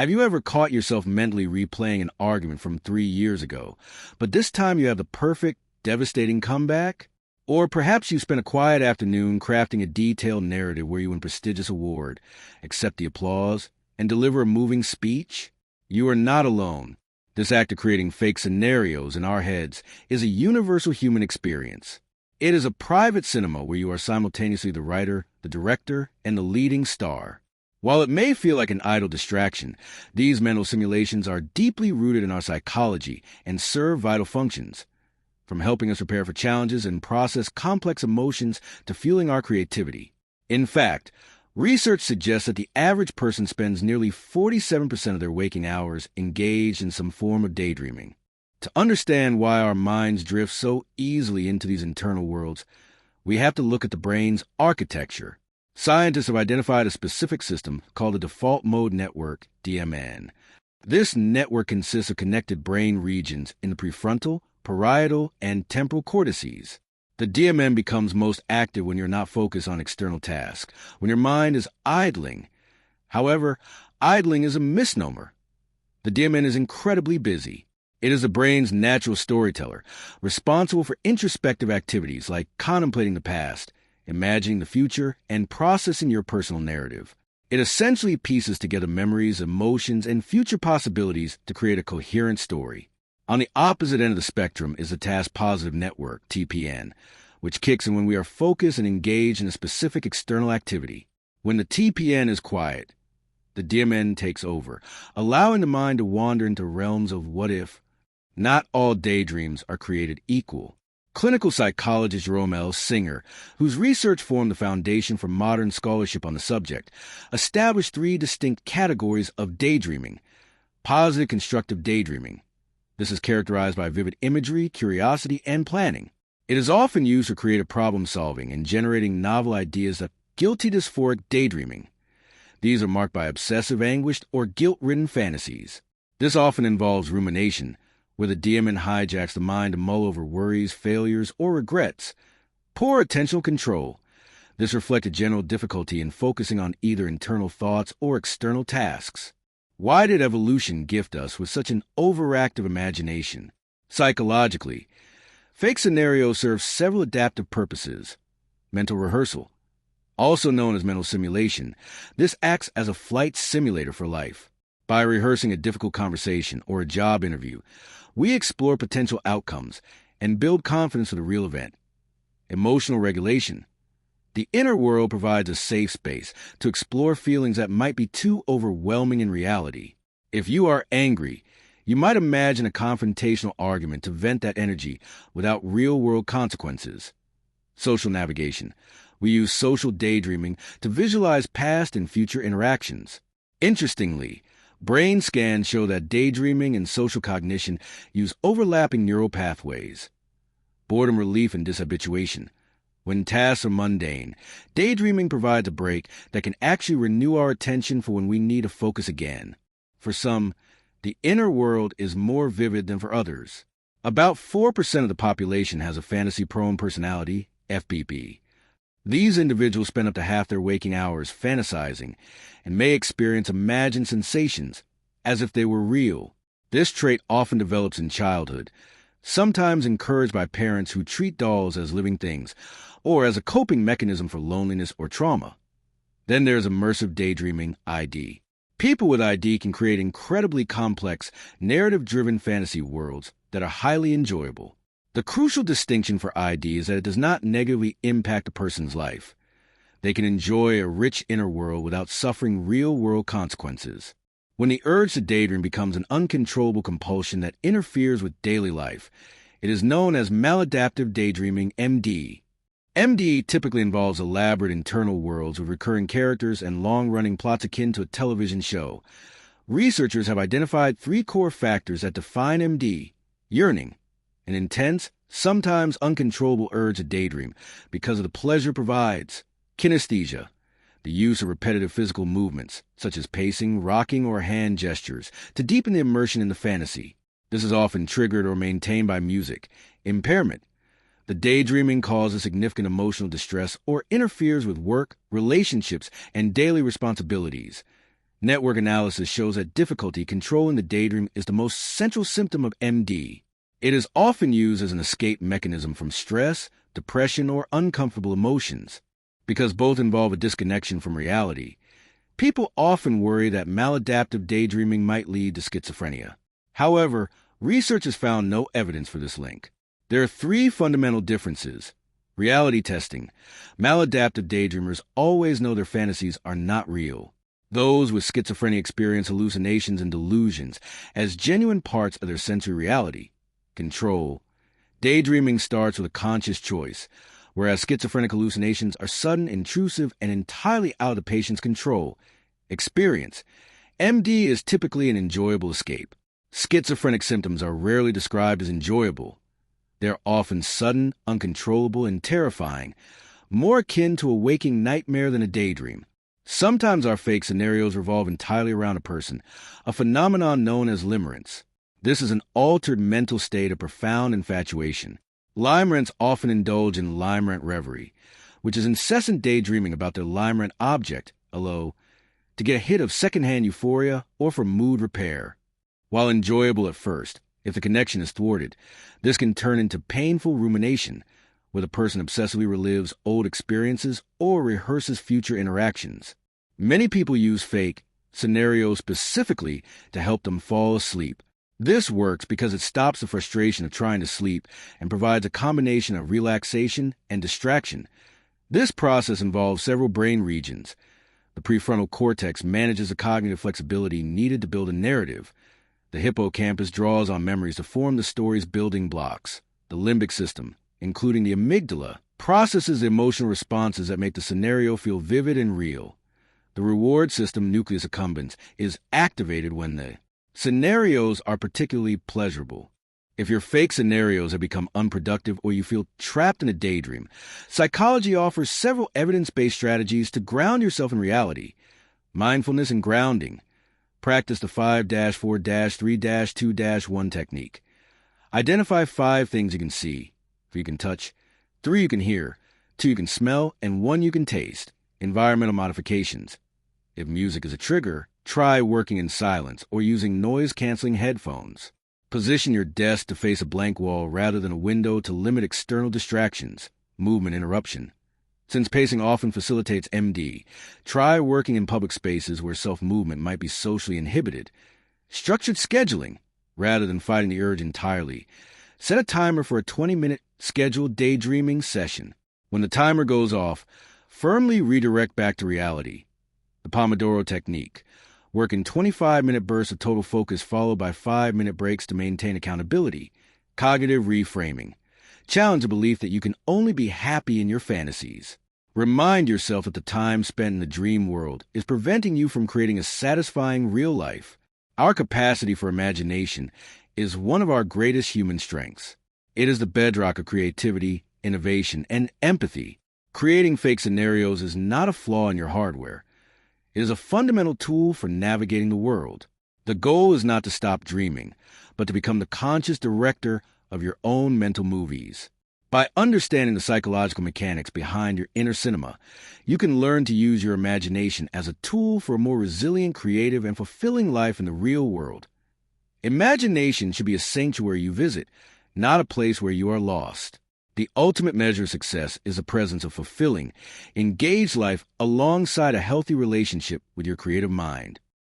Have you ever caught yourself mentally replaying an argument from 3 years ago, but this time you have the perfect, devastating comeback? Or perhaps you spent a quiet afternoon crafting a detailed narrative where you win a prestigious award, accept the applause, and deliver a moving speech? You are not alone. This act of creating fake scenarios in our heads is a universal human experience. It is a private cinema where you are simultaneously the writer, the director, and the leading star. While it may feel like an idle distraction, these mental simulations are deeply rooted in our psychology and serve vital functions, from helping us prepare for challenges and process complex emotions to fueling our creativity. In fact, research suggests that the average person spends nearly 47% of their waking hours engaged in some form of daydreaming. To understand why our minds drift so easily into these internal worlds, we have to look at the brain's architecture. Scientists have identified a specific system called the default mode network, DMN. This network consists of connected brain regions in the prefrontal, parietal, and temporal cortices. The DMN becomes most active when you're not focused on external tasks, when your mind is idling. However, idling is a misnomer. The DMN is incredibly busy. It is the brain's natural storyteller, responsible for introspective activities like contemplating the past, imagining the future, and processing your personal narrative. It essentially pieces together memories, emotions, and future possibilities to create a coherent story. On the opposite end of the spectrum is the task-positive network, TPN, which kicks in when we are focused and engaged in a specific external activity. When the TPN is quiet, the DMN takes over, allowing the mind to wander into realms of what if. Not all daydreams are created equal. Clinical psychologist Jerome L. Singer, whose research formed the foundation for modern scholarship on the subject, established 3 distinct categories of daydreaming. Positive constructive daydreaming. This is characterized by vivid imagery, curiosity, and planning. It is often used for creative problem-solving and generating novel ideas of guilty dysphoric daydreaming. These are marked by obsessive, anguished, or guilt-ridden fantasies. This often involves rumination, where the DMN hijacks the mind to mull over worries, failures, or regrets. Poor attentional control. This reflects a general difficulty in focusing on either internal thoughts or external tasks. Why did evolution gift us with such an overactive imagination? Psychologically, fake scenarios serve several adaptive purposes. Mental rehearsal, also known as mental simulation, this acts as a flight simulator for life. By rehearsing a difficult conversation or a job interview, we explore potential outcomes and build confidence for the real event. Emotional regulation. The inner world provides a safe space to explore feelings that might be too overwhelming in reality. If you are angry, you might imagine a confrontational argument to vent that energy without real-world consequences. Social navigation. We use social daydreaming to visualize past and future interactions. Interestingly, brain scans show that daydreaming and social cognition use overlapping neural pathways. Boredom relief and dishabituation. When tasks are mundane, daydreaming provides a break that can actually renew our attention for when we need to focus again. For some, the inner world is more vivid than for others. About 4% of the population has a fantasy-prone personality, FPP. These individuals spend up to half their waking hours fantasizing and may experience imagined sensations as if they were real. This trait often develops in childhood, sometimes encouraged by parents who treat dolls as living things or as a coping mechanism for loneliness or trauma. Then there's immersive daydreaming, ID. People with ID can create incredibly complex, narrative-driven fantasy worlds that are highly enjoyable. The crucial distinction for ID is that it does not negatively impact a person's life. They can enjoy a rich inner world without suffering real-world consequences. When the urge to daydream becomes an uncontrollable compulsion that interferes with daily life, it is known as maladaptive daydreaming, MD. MD typically involves elaborate internal worlds with recurring characters and long-running plots akin to a television show. Researchers have identified 3 core factors that define MD: yearning, an intense, sometimes uncontrollable urge to daydream because of the pleasure it provides; kinesthesia, the use of repetitive physical movements, such as pacing, rocking, or hand gestures, to deepen the immersion in the fantasy. This is often triggered or maintained by music. Impairment. The daydreaming causes significant emotional distress or interferes with work, relationships, and daily responsibilities. Network analysis shows that difficulty controlling the daydream is the most central symptom of MD. It is often used as an escape mechanism from stress, depression, or uncomfortable emotions. Because both involve a disconnection from reality, people often worry that maladaptive daydreaming might lead to schizophrenia. However, research has found no evidence for this link. There are three fundamental differences. Reality testing. Maladaptive daydreamers always know their fantasies are not real. Those with schizophrenia experience hallucinations and delusions as genuine parts of their sensory reality. Control. Daydreaming starts with a conscious choice, whereas schizophrenic hallucinations are sudden, intrusive, and entirely out of the patient's control. Experience. MD is typically an enjoyable escape. Schizophrenic symptoms are rarely described as enjoyable. They're often sudden, uncontrollable, and terrifying, more akin to a waking nightmare than a daydream. Sometimes our fake scenarios revolve entirely around a person, a phenomenon known as limerence. This is an altered mental state of profound infatuation. Limerents often indulge in limerent reverie, which is incessant daydreaming about their limerent object, although to get a hit of secondhand euphoria or for mood repair. While enjoyable at first, if the connection is thwarted, this can turn into painful rumination, where the person obsessively relives old experiences or rehearses future interactions. Many people use fake scenarios specifically to help them fall asleep. This works because it stops the frustration of trying to sleep and provides a combination of relaxation and distraction. This process involves several brain regions. The prefrontal cortex manages the cognitive flexibility needed to build a narrative. The hippocampus draws on memories to form the story's building blocks. The limbic system, including the amygdala, processes the emotional responses that make the scenario feel vivid and real. The reward system, nucleus accumbens, is activated when the scenarios are particularly pleasurable. If your fake scenarios have become unproductive or you feel trapped in a daydream, psychology offers several evidence-based strategies to ground yourself in reality. Mindfulness and grounding. Practice the 5-4-3-2-1 technique. Identify 5 things you can see, 4 you can touch, 3 you can hear, 2 you can smell, and 1 you can taste. Environmental modifications. If music is a trigger, try working in silence or using noise-canceling headphones. Position your desk to face a blank wall rather than a window to limit external distractions. Movement interruption. Since pacing often facilitates MD, try working in public spaces where self-movement might be socially inhibited. Structured scheduling. Rather than fighting the urge entirely, set a timer for a 20-minute scheduled daydreaming session. When the timer goes off, firmly redirect back to reality. The Pomodoro technique. Work in 25-minute bursts of total focus followed by 5-minute breaks to maintain accountability. Cognitive reframing. Challenge the belief that you can only be happy in your fantasies. Remind yourself that the time spent in the dream world is preventing you from creating a satisfying real life. Our capacity for imagination is one of our greatest human strengths. It is the bedrock of creativity, innovation, and empathy. Creating fake scenarios is not a flaw in your hardware. It is a fundamental tool for navigating the world. The goal is not to stop dreaming, but to become the conscious director of your own mental movies. By understanding the psychological mechanics behind your inner cinema, you can learn to use your imagination as a tool for a more resilient, creative, and fulfilling life in the real world. Imagination should be a sanctuary you visit, not a place where you are lost. The ultimate measure of success is the presence of fulfilling, engaged life alongside a healthy relationship with your creative mind.